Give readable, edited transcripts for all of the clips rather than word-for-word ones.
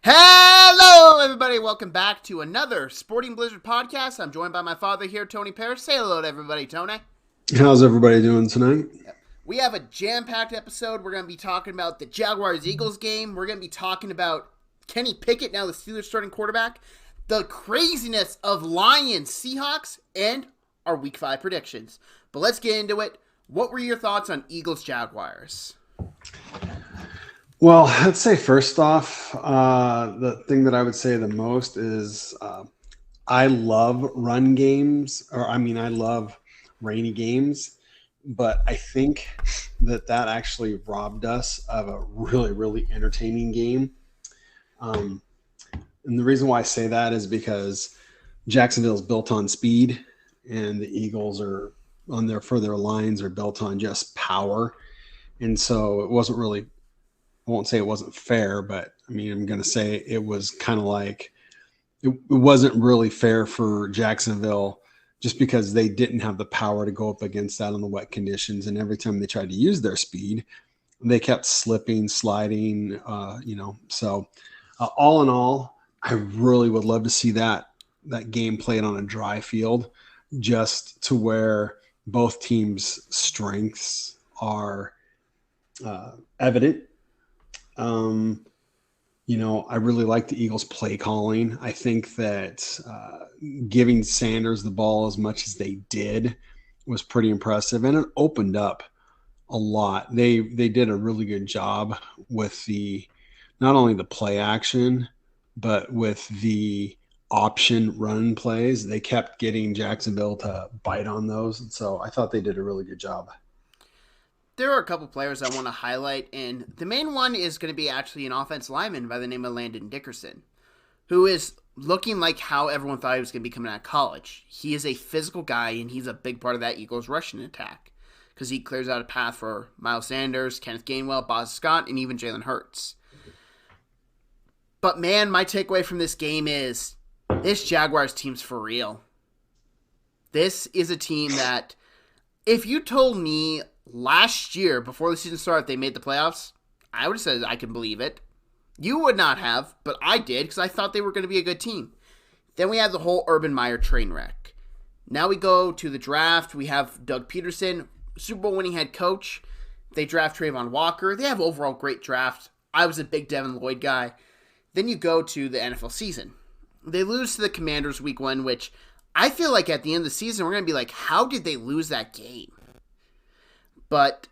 Hello, everybody. Welcome back to another Sporting Blizzard podcast. I'm joined by my father here, Tony Parrish. Say hello to everybody, Tony. How's everybody doing tonight? We have a jam-packed episode. We're going to be talking about the Jaguars-Eagles game. We're going to be talking about Kenny Pickett, now the Steelers starting quarterback, the craziness of Lions-Seahawks, and our Week 5 predictions. But let's get into it. What were your thoughts on Eagles-Jaguars? Well, I'd say first off, the thing that I would say the most is I love run games, I love rainy games, but I think that actually robbed us of a really, really entertaining game. And the reason why I say that is because Jacksonville is built on speed, and the Eagles are on their lines are built on just power, and so it wasn't really. I won't say it wasn't fair, but I'm going to say it was kind of like it wasn't really fair for Jacksonville just because they didn't have the power to go up against that in the wet conditions. And every time they tried to use their speed, they kept slipping, sliding, So all in all, I really would love to see that game played on a dry field, just to where both teams' strengths are evident. I really like the Eagles play calling. I think that giving Sanders the ball as much as they did was pretty impressive, and it opened up a lot. They did a really good job with not only the play action, but with the option run plays. They kept getting Jacksonville to bite on those, and so I thought they did a really good job. There are a couple players I want to highlight, and the main one is going to be actually an offensive lineman by the name of Landon Dickerson, who is looking like how everyone thought he was going to be coming out of college. He is a physical guy, and he's a big part of that Eagles rushing attack because he clears out a path for Miles Sanders, Kenneth Gainwell, Boz Scott, and even Jalen Hurts. But man, my takeaway from this game is this Jaguars team's for real. This is a team that, if you told me last year, before the season started, they made the playoffs, I would have said I can believe it. You would not have, but I did because I thought they were going to be a good team. Then we had the whole Urban Meyer train wreck. Now we go to the draft. We have Doug Peterson, Super Bowl winning head coach. They draft Trayvon Walker. They have overall great draft. I was a big Devin Lloyd guy. Then you go to the NFL season. They lose to the Commanders week 1, which I feel like at the end of the season, we're going to be like, how did they lose that game? But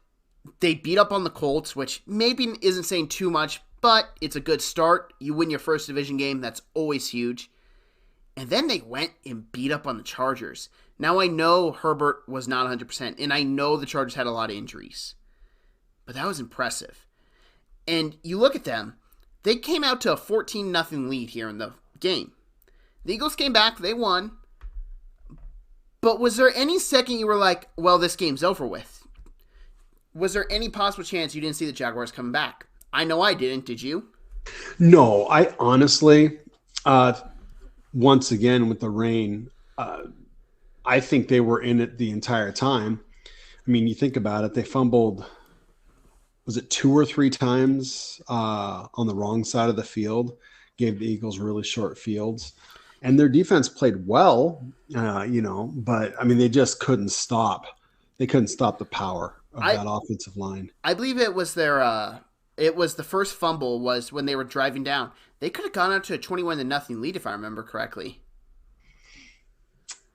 they beat up on the Colts, which maybe isn't saying too much, but it's a good start. You win your first division game. That's always huge. And then they went and beat up on the Chargers. Now I know Herbert was not 100%, and I know the Chargers had a lot of injuries. But that was impressive. And you look at them. They came out to a 14-0 lead here in the game. The Eagles came back. They won. But was there any second you were like, well, this game's over with? Was there any possible chance you didn't see the Jaguars coming back? I know I didn't. Did you? No, I honestly, once again with the rain, I think they were in it the entire time. You think about it. They fumbled, was it 2 or 3 times on the wrong side of the field, gave the Eagles really short fields. And their defense played well, but they just couldn't stop. They couldn't stop the power of that offensive line. I believe it was it was the first fumble was when they were driving down. They could have gone out to a 21-0 lead if I remember correctly.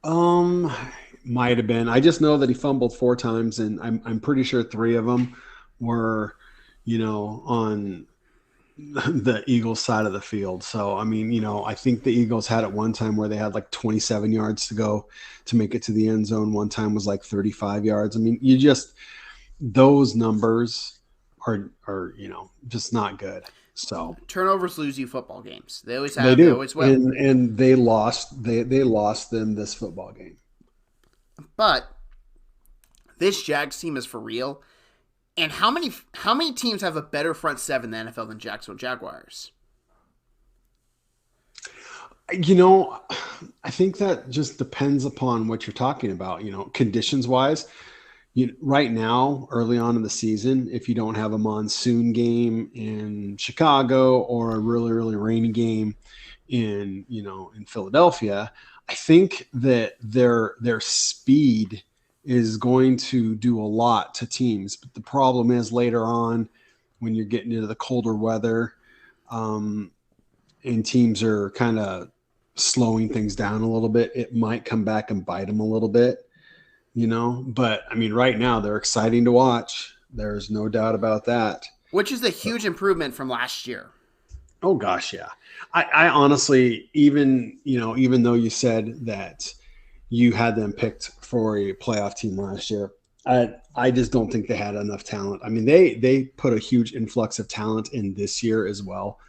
Might have been. I just know that he fumbled 4 times, and I'm pretty sure 3 of them were, on the Eagles side of the field. So, I think the Eagles had at one time where they had like 27 yards to go to make it to the end zone. One time was like 35 yards. Those numbers are just not good. So turnovers lose you football games. They always have. They do. They always will. And they lost. They lost them this football game. But this Jags team is for real. And how many teams have a better front seven in the NFL than Jacksonville Jaguars? I think that just depends upon what you're talking about. Conditions wise, right now, early on in the season, if you don't have a monsoon game in Chicago or a really, really rainy game in Philadelphia, I think that their speed is going to do a lot to teams. But the problem is later on when you're getting into the colder weather, and teams are kind of slowing things down a little bit, it might come back and bite them a little bit. But I mean, right now they're exciting to watch. There's no doubt about that. Which is a huge improvement from last year. Oh gosh, yeah. I honestly, even though you said that you had them picked for a playoff team last year, I just don't think they had enough talent. I mean, they put a huge influx of talent in this year as well.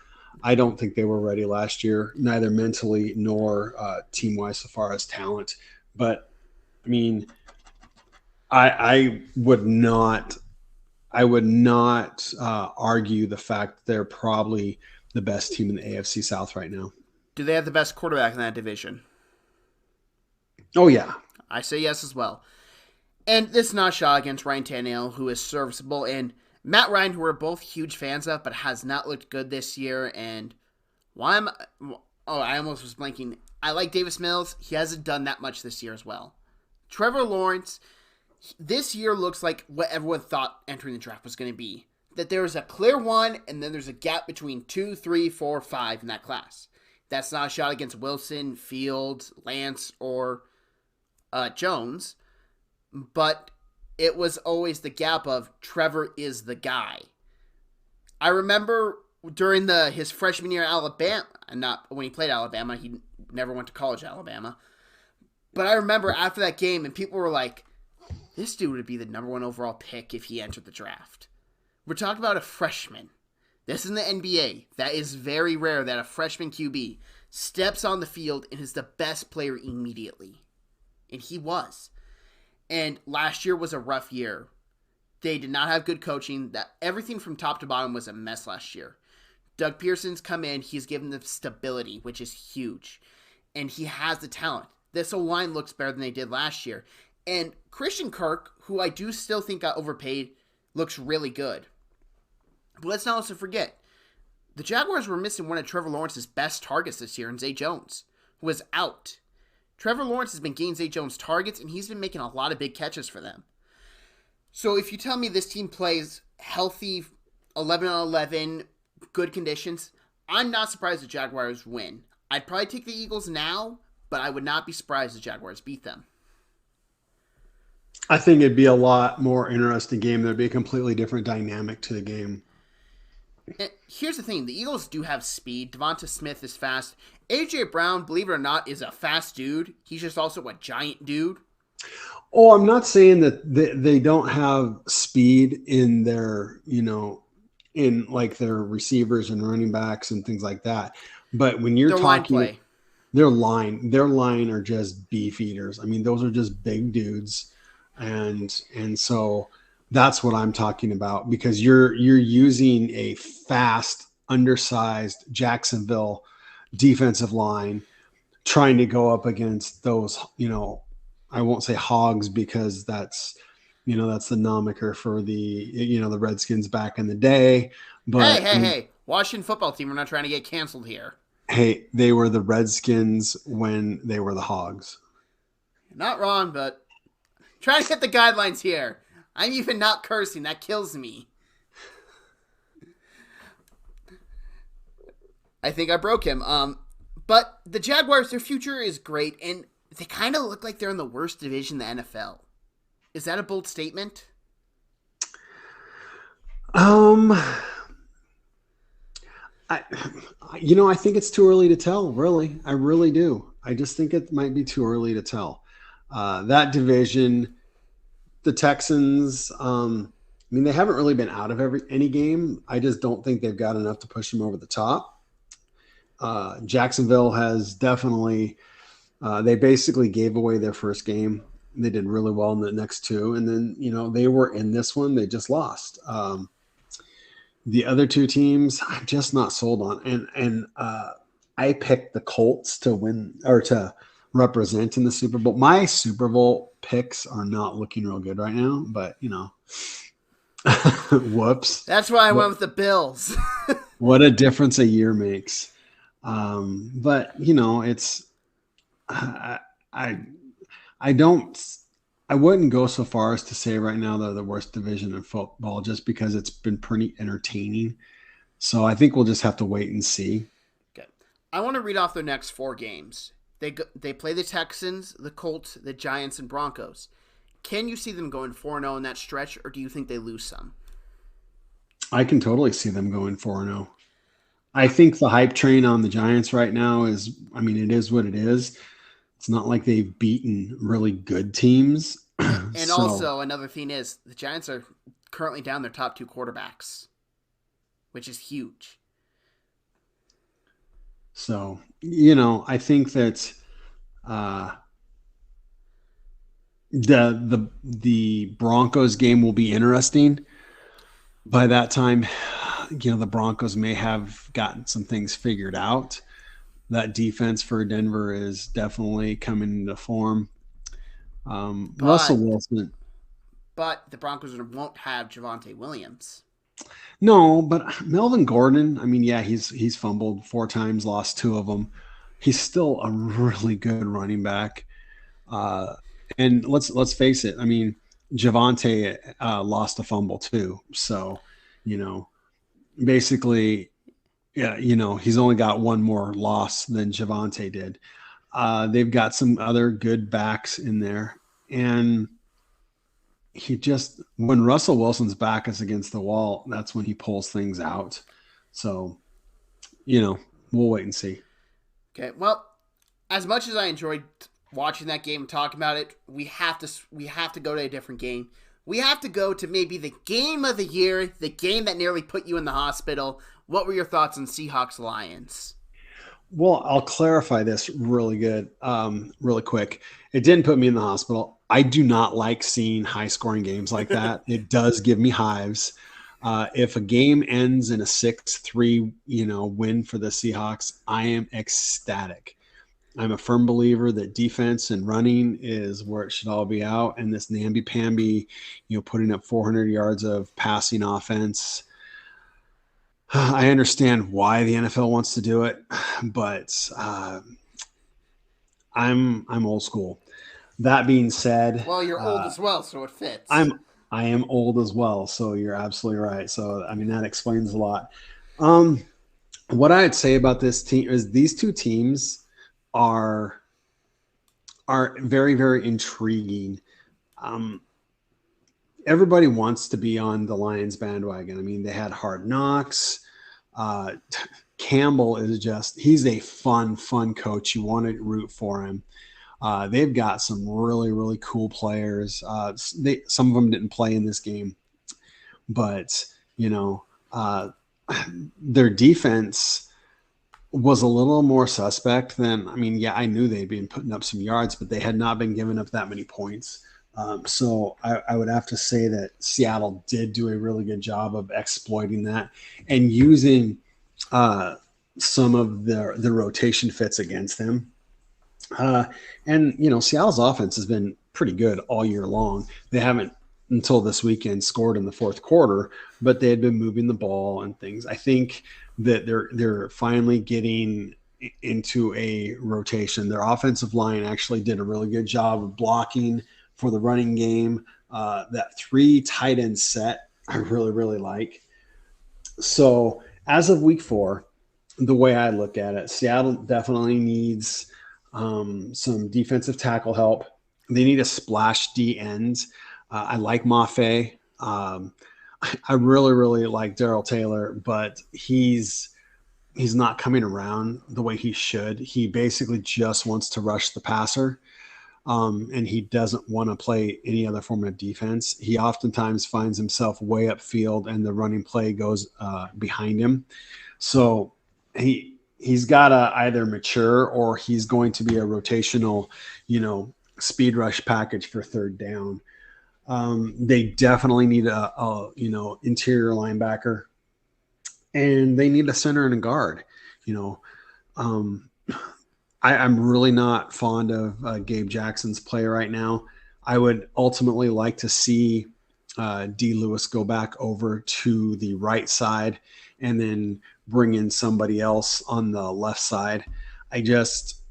I don't think they were ready last year, neither mentally nor team-wise so far as talent. But I mean, I would not argue the fact they're probably the best team in the AFC South right now. Do they have the best quarterback in that division? Oh, yeah. I say yes as well. And this is not a shot against Ryan Tannehill, who is serviceable, and Matt Ryan, who we're both huge fans of, but has not looked good this year. And I almost was blanking. I like Davis Mills. He hasn't done that much this year as well. Trevor Lawrence, this year looks like what everyone thought entering the draft was going to be. That there is a clear one, and then there's a gap between 2, 3, 4, 5 in that class. That's not a shot against Wilson, Fields, Lance, or Jones. But it was always the gap of Trevor is the guy. I remember during his freshman year at Alabama, not when he played Alabama, he never went to college at Alabama. But I remember after that game, and people were like, this dude would be the number 1 overall pick if he entered the draft. We're talking about a freshman. This is in the NBA. That is very rare that a freshman QB steps on the field and is the best player immediately. And he was. And last year was a rough year. They did not have good coaching. Everything from top to bottom was a mess last year. Doug Pearson's come in. He's given them stability, which is huge. And he has the talent. This O-line looks better than they did last year. And Christian Kirk, who I do still think got overpaid, looks really good. But let's not also forget, the Jaguars were missing one of Trevor Lawrence's best targets this year in Zay Jones, who was out. Trevor Lawrence has been getting Zay Jones targets, and he's been making a lot of big catches for them. So if you tell me this team plays healthy, 11-11, good conditions, I'm not surprised the Jaguars win. I'd probably take the Eagles now, but I would not be surprised the Jaguars beat them. I think it'd be a lot more interesting game. There'd be a completely different dynamic to the game. And here's the thing. The Eagles do have speed. Devonta Smith is fast. A.J. Brown, believe it or not, is a fast dude. He's just also a giant dude. Oh, I'm not saying that they don't have speed in their, in like their receivers and running backs and things like that. But when you're talking, their line are just beef eaters. I mean, those are just big dudes. And so that's what I'm talking about, because you're using a fast, undersized Jacksonville defensive line trying to go up against those, I won't say hogs because that's the nomiker for the Redskins back in the day. But hey, Washington football team, we're not trying to get canceled here. Hey, they were the Redskins when they were the Hogs. Not wrong, but trying to get the guidelines here. I'm even not cursing. That kills me. I think I broke him. But the Jaguars, their future is great, and they kind of look like they're in the worst division in the NFL. Is that a bold statement? I think it's too early to tell, really. I really do. I just think it might be too early to tell. That division, the Texans, they haven't really been out of any game. I just don't think they've got enough to push them over the top. Jacksonville has definitely, they basically gave away their first game. They did really well in the next two. And then, they were in this one. They just lost. The other two teams, I'm just not sold on. And I picked the Colts to win or to represent in the Super Bowl. My Super Bowl picks are not looking real good right now, but whoops. That's why I went with the Bills. What a difference a year makes. But it's I, I I don't I wouldn't go so far as to say right now they're the worst division in football just because it's been pretty entertaining. So I think we'll just have to wait and see. Okay. I want to read off their next 4 games. They play the Texans, the Colts, the Giants, and Broncos. Can you see them going 4-0 in that stretch, or do you think they lose some? I can totally see them going 4-0. I think the hype train on the Giants right now it is what it is. It's not like they've beaten really good teams. And also, another thing is, the Giants are currently down their top 2 quarterbacks, which is huge. So, I think that the Broncos game will be interesting. By that time, the Broncos may have gotten some things figured out. That defense for Denver is definitely coming into form. Russell Wilson. But the Broncos won't have Javonte Williams. No, but Melvin Gordon, he's fumbled 4 times, lost 2 of them. He's still a really good running back. And let's face it. Javonte lost a fumble too. So, basically, he's only got 1 more loss than Javonte did. They've got some other good backs in there. And when Russell Wilson's back is against the wall, that's when he pulls things out. So, we'll wait and see. Okay. Well, as much as I enjoyed watching that game and talking about it, we have to go to a different game. We have to go to maybe the game of the year, the game that nearly put you in the hospital. What were your thoughts on Seahawks Lions? Well, I'll clarify this really quick. It didn't put me in the hospital. I do not like seeing high-scoring games like that. It does give me hives. If a game ends in a 6-3, win for the Seahawks, I am ecstatic. I'm a firm believer that defense and running is where it should all be out. And this namby-pamby, putting up 400 yards of passing offense. I understand why the NFL wants to do it, but I'm old school. That being said, well, you're old as well, so it fits. I am old as well, so you're absolutely right. So that explains a lot. What I'd say about this team is these 2 teams are very, very intriguing. Everybody wants to be on the Lions bandwagon. They had Hard Knocks. Campbell he's a fun coach. You want to root for him. They've got some really, really cool players. Some of them didn't play in this game, but their defense was a little more suspect than, I knew they'd been putting up some yards, but they had not been giving up that many points. So I would have to say that Seattle did do a really good job of exploiting that and using some of the rotation fits against them. And Seattle's offense has been pretty good all year long. They haven't until this weekend scored in the 4th quarter, but they had been moving the ball and things. I think that they're finally getting into a rotation. Their offensive line actually did a really good job of blocking for the running game. That 3 tight end set I really, really like. So as of week 4, the way I look at it, Seattle definitely needs some defensive tackle help. They need a splash D end. I like Mafe. I really, really like Darrell Taylor, but he's not coming around the way he should. He basically just wants to rush the passer, and he doesn't want to play any other form of defense. He oftentimes finds himself way upfield, and the running play goes behind him. So he's got to either mature or he's going to be a rotational, speed rush package for 3rd down. They definitely need a interior linebacker, and they need a center and a guard. I'm really not fond of Gabe Jackson's play right now. I would ultimately like to see D. Lewis go back over to the right side and then bring in somebody else on the left side. I just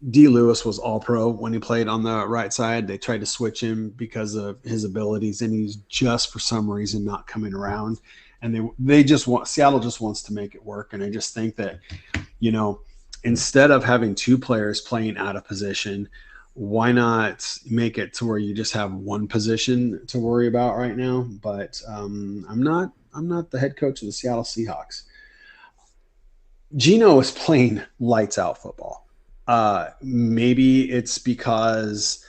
D. Lewis was all pro when he played on the right side. They tried to switch him because of his abilities, and he's just for some reason not coming around. And they just want Seattle just wants to make it work. And I just think that, you know, instead of having two players playing out of position, why not make it to where you just have one position to worry about right now? But I'm not the head coach of the Seattle Seahawks. Geno is playing lights out football. Maybe it's because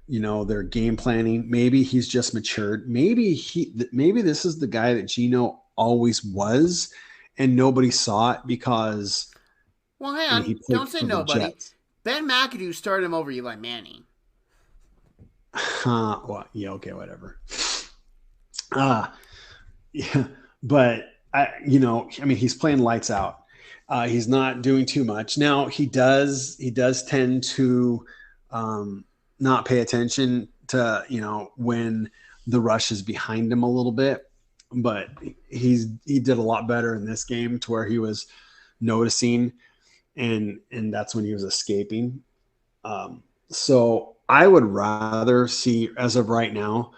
they're game planning. Maybe he's just matured. Maybe this is the guy that Geno always was, and nobody saw it because. Well, hang on. He Don't say nobody. Jets. Ben McAdoo started him over Eli Manning. Well, yeah, okay, whatever. Yeah, but he's playing lights out. He's not doing too much. Now he does tend to not pay attention to when the rush is behind him a little bit, but he did a lot better in this game to where he was noticing, and that's when he was escaping. So I would rather see, as of right now,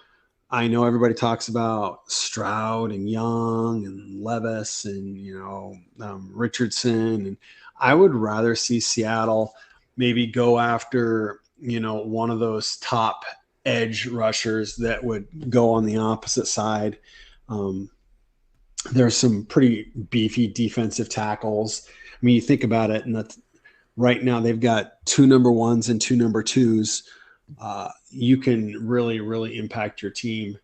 I know everybody talks about Stroud and Young and Levis and Richardson, and I would rather see Seattle maybe go after one of those top edge rushers that would go on the opposite side. There's some pretty beefy defensive tackles. I mean, you think about it, and that's right now they've got 2 number 1s and 2 number 2s. You can really, really impact your team.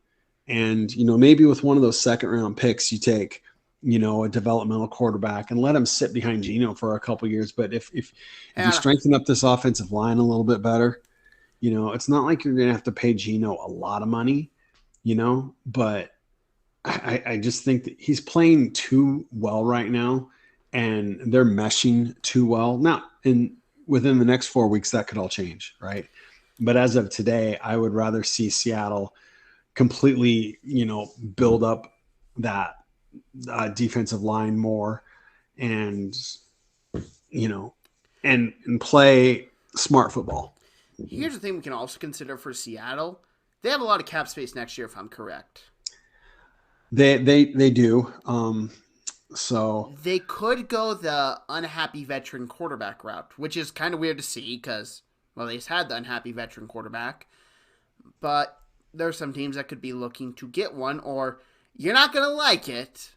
And, maybe with one of those second round picks, you take, a developmental quarterback and let him sit behind Geno for a couple years. But if you strengthen up this offensive line a little bit better, it's not like you're going to have to pay Geno a lot of money, but I just think that he's playing too well right now, and they're meshing too well. Now, within the next 4 weeks, that could all change, right? But as of today, I would rather see Seattle completely, build up that defensive line more, and and play smart football. Here's the thing we can also consider for Seattle: they have a lot of cap space next year, if I'm correct. They do. So they could go the unhappy veteran quarterback route, which is kind of weird to see because, well, they just had the unhappy veteran quarterback. But there are some teams that could be looking to get one, or you're not going to like it,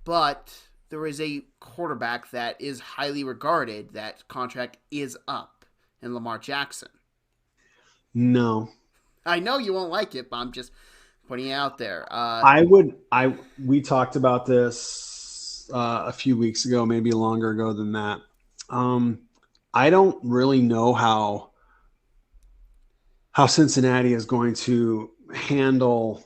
but there is a quarterback that is highly regarded. That contract is up in Lamar Jackson. No. I know you won't like it, but I'm just putting it out there. We talked about this a few weeks ago, maybe longer ago than that. I don't really know how Cincinnati is going to handle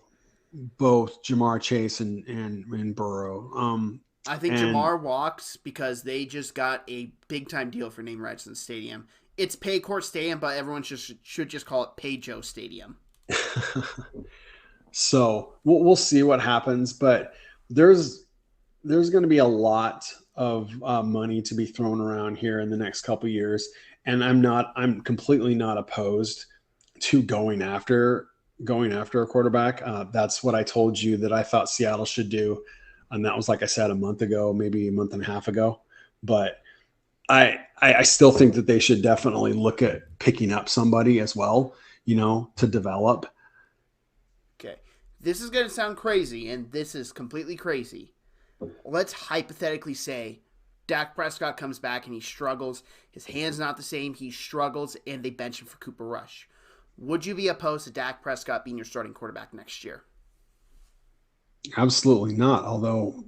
both Jamar Chase and Burrow. I think Jamar walks because they just got a big time deal for name rights in the stadium. It's Paycor Stadium, but everyone should just call it Pay-Joe Stadium. So we'll see what happens, but there's going to be a lot of money to be thrown around here in the next couple of years, and I'm completely not opposed to going after a quarterback. That's what I told you that I thought Seattle should do, and that was, like I said, a month ago, maybe a month and a half ago. But I still think that they should definitely look at picking up somebody as well, to develop. Okay. This is going to sound crazy, and this is completely crazy. Let's hypothetically say Dak Prescott comes back and he struggles. His hand's not the same. He struggles, and they bench him for Cooper Rush. Would you be opposed to Dak Prescott being your starting quarterback next year? Absolutely not. Although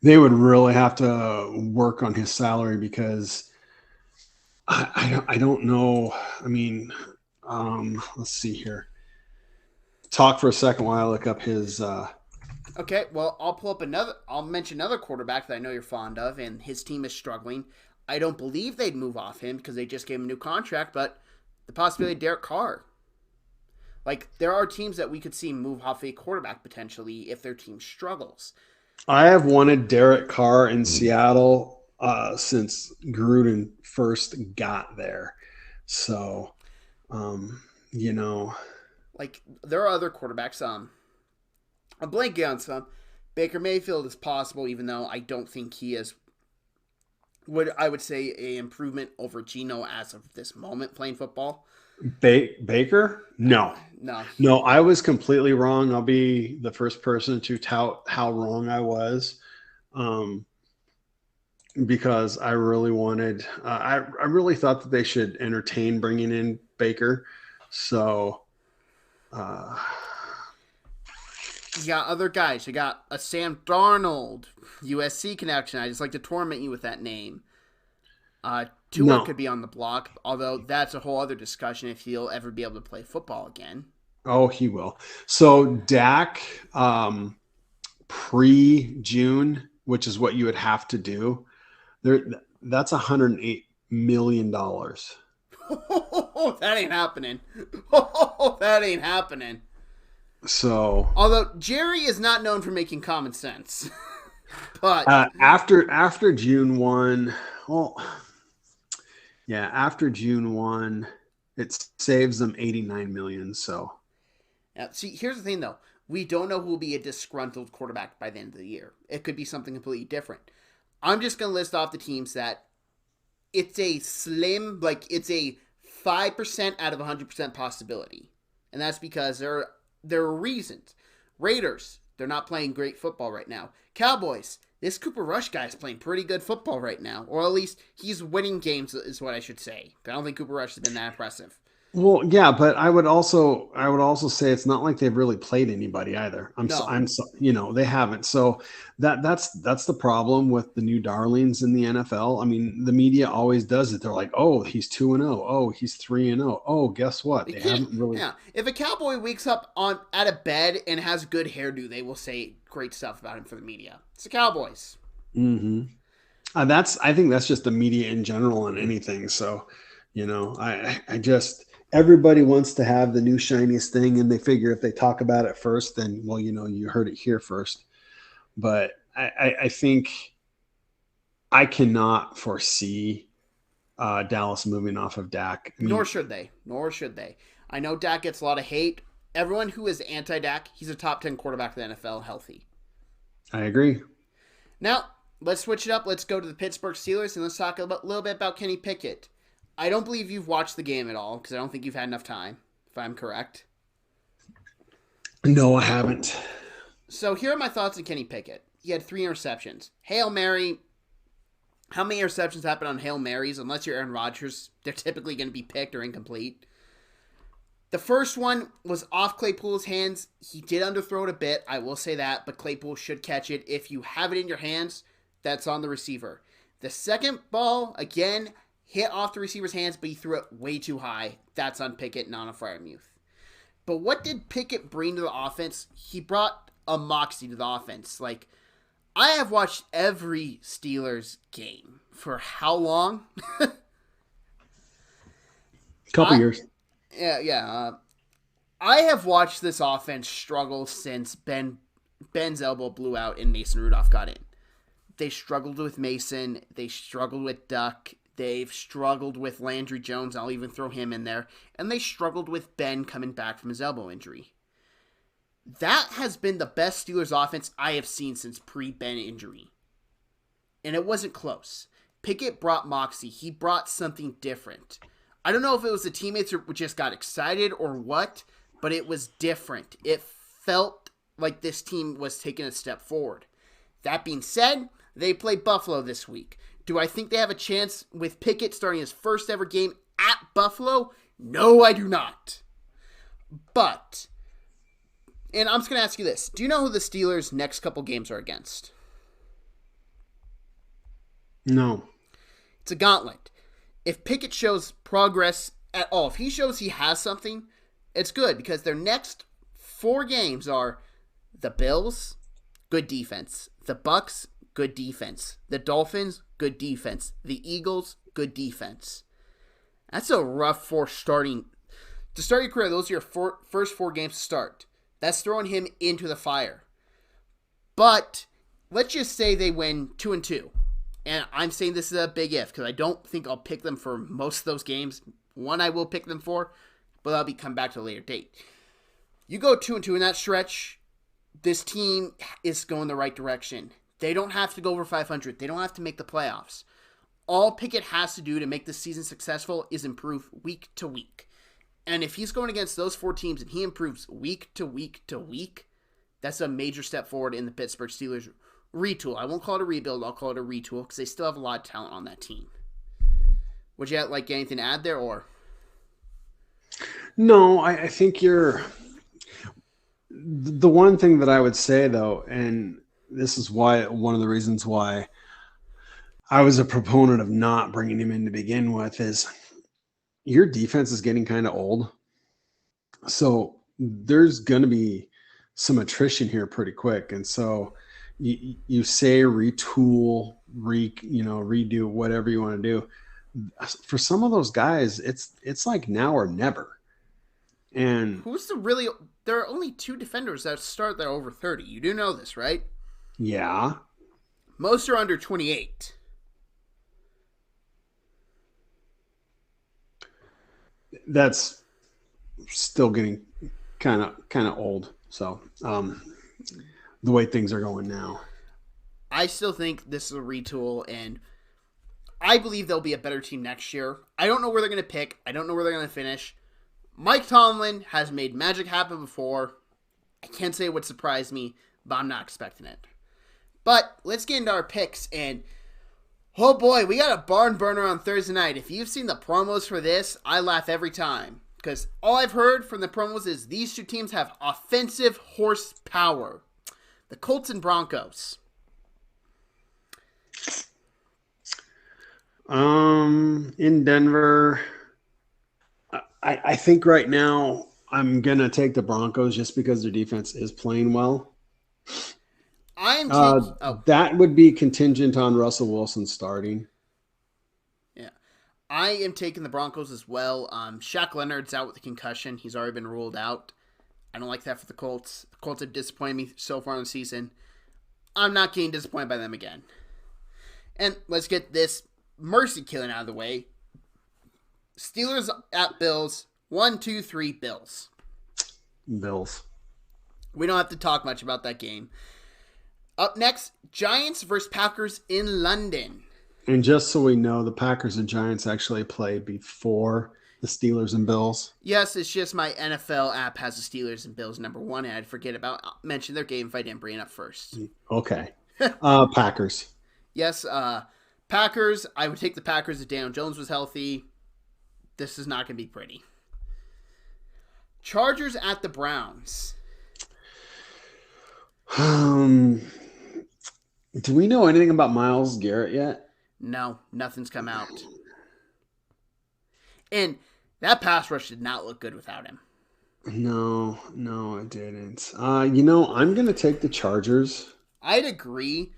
they would really have to work on his salary because I don't know. I mean, let's see here. Talk for a second while I look up his. Okay, well, I'll mention another quarterback that I know you're fond of, and his team is struggling. I don't believe they'd move off him because they just gave him a new contract, but the possibility of Derek Carr. Like, there are teams that we could see move off a quarterback potentially if their team struggles. I have wanted Derek Carr in Seattle since Gruden first got there. So, you know. Like, there are other quarterbacks. I'm blanking on some. Baker Mayfield is possible, even though I don't think he is I would say a improvement over Geno as of this moment playing football. Baker? No. I was completely wrong. I'll be the first person to tout how wrong I was, because I really wanted. I really thought that they should entertain bringing in Baker. So, you got other guys. You got a Sam Darnold, USC connection. I just like to torment you with that name. Tua could be on the block, although that's a whole other discussion if he'll ever be able to play football again. Oh, he will. So Dak, pre-June, which is what you would have to do, that's $108 million. That ain't happening. That ain't happening. So, although Jerry is not known for making common sense, but after June 1, after June 1, it saves them $89 million. So, see, here's the thing though: we don't know who will be a disgruntled quarterback by the end of the year. It could be something completely different. I'm just gonna list off the teams that it's a slim, like it's a 5% out of 100% possibility, and that's because there are reasons. Raiders, they're not playing great football right now. Cowboys, this Cooper Rush guy is playing pretty good football right now. Or at least he's winning games is what I should say. I don't think Cooper Rush has been that impressive. Well, yeah, but I would also say it's not like they've really played anybody either. They haven't. So that's the problem with the new darlings in the NFL. I mean, the media always does it. They're like, "Oh, he's 2-0. Oh, he's 3-0. Oh, guess what? They haven't really." Yeah, if a Cowboy wakes up out of bed and has a good hairdo, they will say great stuff about him for the media. It's the Cowboys. Mm-hmm. I think that's just the media in general on anything. So, I just. Everybody wants to have the new shiniest thing, and they figure if they talk about it first, then, well, you heard it here first. But I think I cannot foresee Dallas moving off of Dak. Nor should they. I know Dak gets a lot of hate. Everyone who is anti-Dak, he's a top 10 quarterback in the NFL, healthy. I agree. Now, let's switch it up. Let's go to the Pittsburgh Steelers, and let's talk a little bit about Kenny Pickett. I don't believe you've watched the game at all because I don't think you've had enough time, if I'm correct. No, I haven't. So here are my thoughts on Kenny Pickett. He had 3 interceptions. Hail Mary. How many interceptions happen on Hail Marys? Unless you're Aaron Rodgers, they're typically going to be picked or incomplete. The first one was off Claypool's hands. He did underthrow it a bit, I will say that, but Claypool should catch it. If you have it in your hands, that's on the receiver. The second ball, again, hit off the receiver's hands, but he threw it way too high. That's on Pickett, not on Freiermuth. But what did Pickett bring to the offense? He brought a moxie to the offense. Like, I have watched every Steelers game. For how long? Couple years. Yeah. I have watched this offense struggle since Ben's elbow blew out and Mason Rudolph got in. They struggled with Mason. They struggled with Duck. They've struggled with Landry Jones. I'll even throw him in there. And they struggled with Ben coming back from his elbow injury. That has been the best Steelers offense I have seen since pre-Ben injury. And it wasn't close. Pickett brought moxie. He brought something different. I don't know if it was the teammates who just got excited or what, but it was different. It felt like this team was taking a step forward. That being said, they play Buffalo this week. Do I think they have a chance with Pickett starting his first ever game at Buffalo? No, I do not. But, and I'm just going to ask you this. Do you know who the Steelers' next couple games are against? No. It's a gauntlet. If Pickett shows progress at all, if he shows he has something, it's good because their next 4 games are the Bills, good defense. The Bucks, good defense. The Dolphins, good defense. The Eagles, good defense. That's a rough to start your career. Those are your first 4 games to start. That's throwing him into the fire. But let's just say they win 2-2. And I'm saying this is a big if because I don't think I'll pick them for most of those games. One I will pick them for, but that'll be come back to a later date. You go 2-2 in that stretch, this team is going the right direction. They don't have to go over 500. They don't have to make the playoffs. All Pickett has to do to make this season successful is improve week to week. And if he's going against those 4 teams and he improves week to week to week, that's a major step forward in the Pittsburgh Steelers retool. I won't call it a rebuild. I'll call it a retool because they still have a lot of talent on that team. Would you like anything to add there, or? No, I think you're the one thing that I would say though, and this is why one of the reasons why I was a proponent of not bringing him in to begin with is your defense is getting kind of old. So there's going to be some attrition here pretty quick. And so you say retool, redo whatever you want to do. For some of those guys, it's like now or never. And there are only 2 defenders that start that are over 30. You do know this, right? Yeah. Most are under 28. That's still getting kind of old. So, the way things are going now. I still think this is a retool, and I believe they'll be a better team next year. I don't know where they're going to pick. I don't know where they're going to finish. Mike Tomlin has made magic happen before. I can't say it would surprise me, but I'm not expecting it. But let's get into our picks, and oh boy, we got a barn burner on Thursday night. If you've seen the promos for this, I laugh every time. Because all I've heard from the promos is these 2 teams have offensive horsepower. The Colts and Broncos. In Denver, I think right now I'm going to take the Broncos just because their defense is playing well. That would be contingent on Russell Wilson starting. Yeah. I am taking the Broncos as well. Shaq Leonard's out with a concussion. He's already been ruled out. I don't like that for the Colts. The Colts have disappointed me so far in the season. I'm not getting disappointed by them again. And let's get this mercy killing out of the way. Steelers at Bills. 1, 2, 3, Bills. Bills. We don't have to talk much about that game. Up next, Giants versus Packers in London. And just so we know, the Packers and Giants actually play before the Steelers and Bills. Yes, it's just my NFL app has the Steelers and Bills number 1, and I'd forget about mention their game if I didn't bring it up first. Okay. Packers. Yes, Packers. I would take the Packers if Daniel Jones was healthy. This is not going to be pretty. Chargers at the Browns. Do we know anything about Myles Garrett yet? No, nothing's come out. And that pass rush did not look good without him. No, it didn't. I'm going to take the Chargers. I'd agree.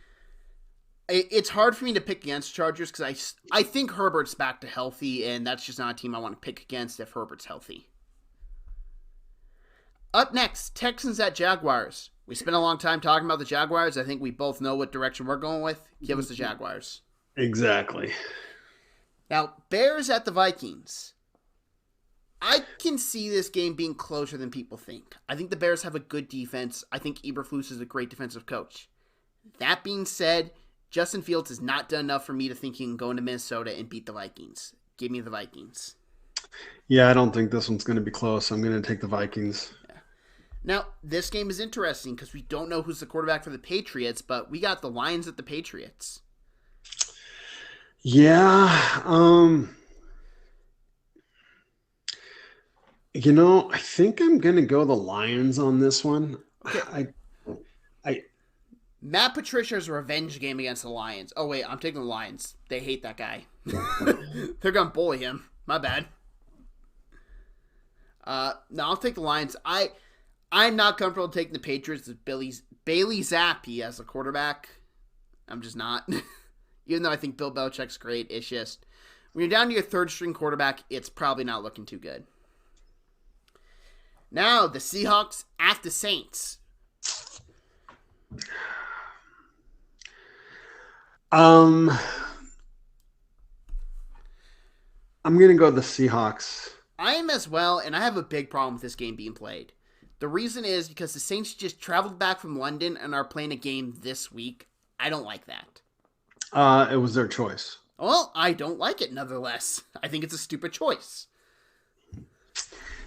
It's hard for me to pick against Chargers because I think Herbert's back to healthy, and that's just not a team I want to pick against if Herbert's healthy. Up next, Texans at Jaguars. We spent a long time talking about the Jaguars. I think we both know what direction we're going with. Give us the Jaguars. Exactly. Now, Bears at the Vikings. I can see this game being closer than people think. I think the Bears have a good defense. I think Eberflus is a great defensive coach. That being said, Justin Fields has not done enough for me to think he can go into Minnesota and beat the Vikings. Give me the Vikings. Yeah, I don't think this one's going to be close. I'm going to take the Vikings. Yeah. Now, this game is interesting because we don't know who's the quarterback for the Patriots, but we got the Lions at the Patriots. Yeah. I think I'm going to go the Lions on this one. Okay. Matt Patricia's revenge game against the Lions. Oh, wait, I'm taking the Lions. They hate that guy. They're going to bully him. My bad. No, I'll take the Lions. I'm not comfortable taking the Patriots with Bailey Zappi as a quarterback. I'm just not. Even though I think Bill Belichick's great, it's just when you're down to your third string quarterback, it's probably not looking too good. Now, the Seahawks at the Saints. I'm going to go the Seahawks. I am as well, and I have a big problem with this game being played. The reason is because the Saints just traveled back from London and are playing a game this week. I don't like that. It was their choice. Well, I don't like it, nevertheless. I think it's a stupid choice.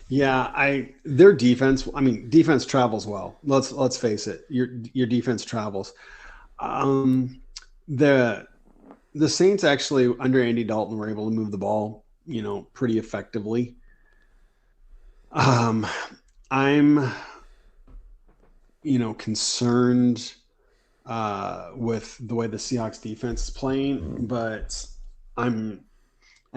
Yeah, their defense. I mean, defense travels well. Let's face it. Your defense travels. The Saints actually under Andy Dalton were able to move the ball, pretty effectively. I'm, concerned with the way the Seahawks defense is playing, but I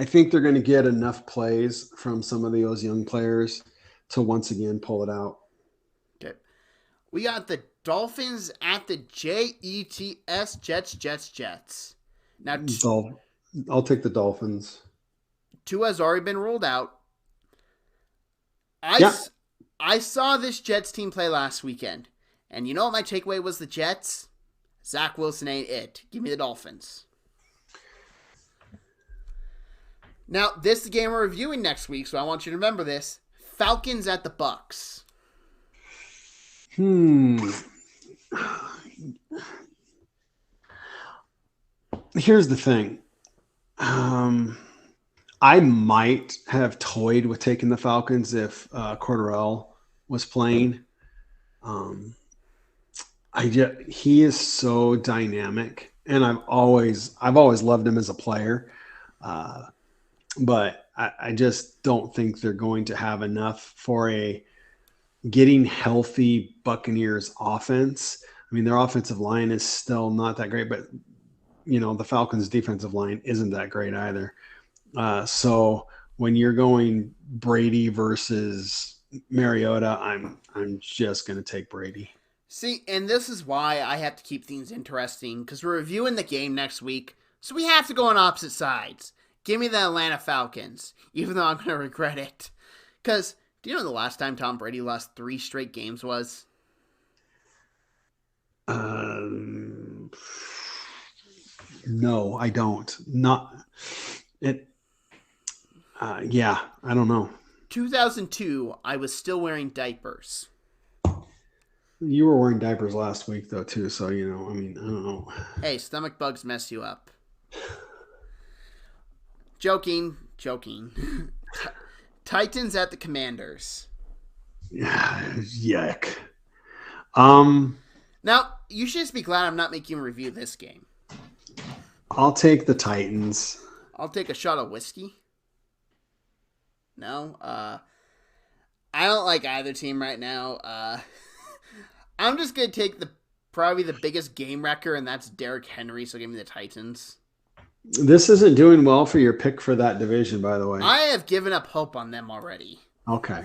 think they're going to get enough plays from some of those young players to once again pull it out. Okay. We got the Dolphins at the Jets, Jets. Now, I'll take the Dolphins. Tua has already been ruled out. I saw this Jets team play last weekend, and you know what my takeaway was? The Jets? Zach Wilson ain't it. Give me the Dolphins. Now, this is the game we're reviewing next week, so I want you to remember this. Falcons at the Bucks. Here's the thing. I might have toyed with taking the Falcons if Cordarrelle was playing. He is so dynamic, and I've always loved him as a player. But I just don't think they're going to have enough for a getting healthy Buccaneers offense. I mean, their offensive line is still not that great, but the Falcons' defensive line isn't that great either. So when you're going Brady versus Mariota, I'm just going to take Brady. See, and this is why I have to keep things interesting, because we're reviewing the game next week, so we have to go on opposite sides. Give me the Atlanta Falcons, even though I'm going to regret it. Because, do you know the last time Tom Brady lost 3 straight games was? No, I don't. Not it. Yeah, I don't know. 2002, I was still wearing diapers. You were wearing diapers last week, though, too. So, I don't know. Hey, stomach bugs mess you up. Joking. Titans at the Commanders. Yuck. Now, you should just be glad I'm not making you review this game. I'll take the Titans. I'll take a shot of whiskey. No? I don't like either team right now. I'm just going to take probably the biggest game wrecker, and that's Derrick Henry, so give me the Titans. This isn't doing well for your pick for that division, by the way. I have given up hope on them already. Okay.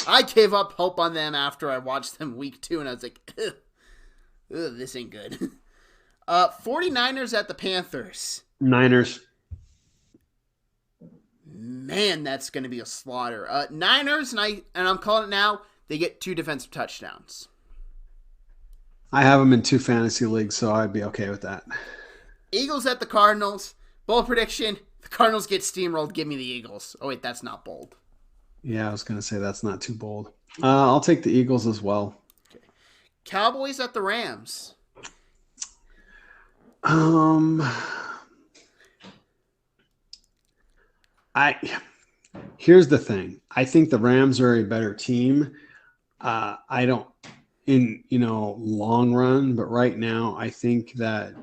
I gave up hope on them after I watched them week 2, and I was like, ugh, this ain't good. 49ers at the Panthers. Niners. Man, that's going to be a slaughter. Niners, and I'm calling it now, they get 2 defensive touchdowns. I have them in 2 fantasy leagues, so I'd be okay with that. Eagles at the Cardinals. Bold prediction. The Cardinals get steamrolled. Give me the Eagles. Oh, wait, that's not bold. Yeah, I was going to say that's not too bold. I'll take the Eagles as well. Okay. Cowboys at the Rams. Here's the thing. I think the Rams are a better team. I don't in long run, but right now I think that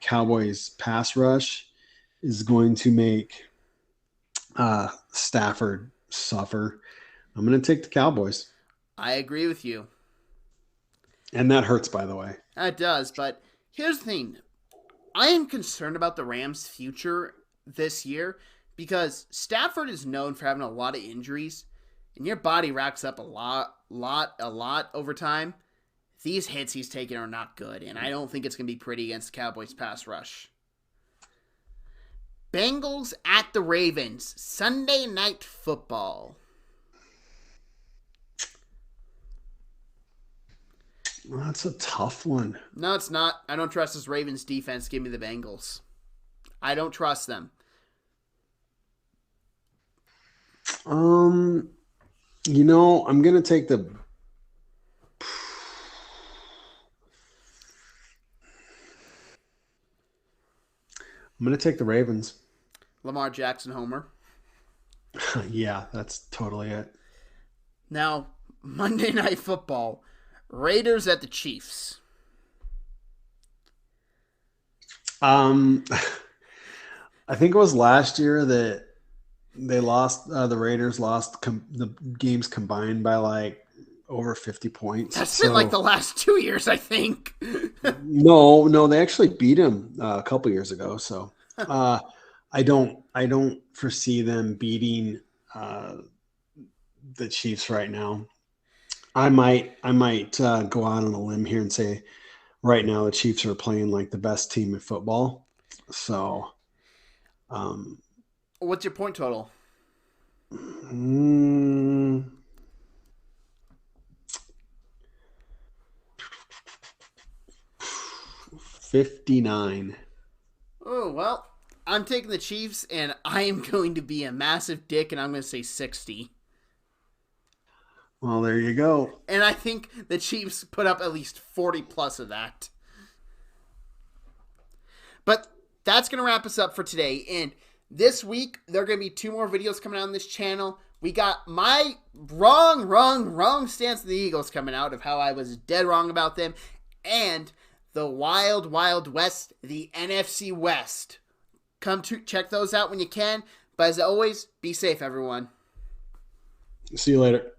Cowboys pass rush is going to make Stafford suffer. I'm going to take the Cowboys. I agree with you. And that hurts, by the way. It does, but here's the thing. I am concerned about the Rams' future this year because Stafford is known for having a lot of injuries, and your body racks up a lot over time. these hits he's taking are not good, and I don't think it's going to be pretty against the Cowboys pass rush. Bengals at the Ravens, Sunday Night Football. Well, that's a tough one. No, it's not. I don't trust this Ravens defense. Give me the Bengals. I don't trust them. I'm gonna take the. I'm gonna take the Ravens. Lamar Jackson homer. Yeah, that's totally it. Now, Monday Night Football. Raiders at the Chiefs. I think it was last year that they lost. The Raiders lost the games combined by like over 50 points. That's been like the last 2 years, I think. No, they actually beat him a couple years ago. So I don't foresee them beating the Chiefs right now. I might go out on a limb here and say right now the Chiefs are playing like the best team in football. So, what's your point total? 59. Oh, well, I'm taking the Chiefs, and I am going to be a massive dick, and I'm going to say 60. Well, there you go. And I think the Chiefs put up at least 40 plus of that. But that's going to wrap us up for today. And this week, there are going to be 2 more videos coming out on this channel. We got my wrong stance of the Eagles coming out of how I was dead wrong about them. And the Wild West, the NFC West. Come to check those out when you can. But as always, be safe, everyone. See you later.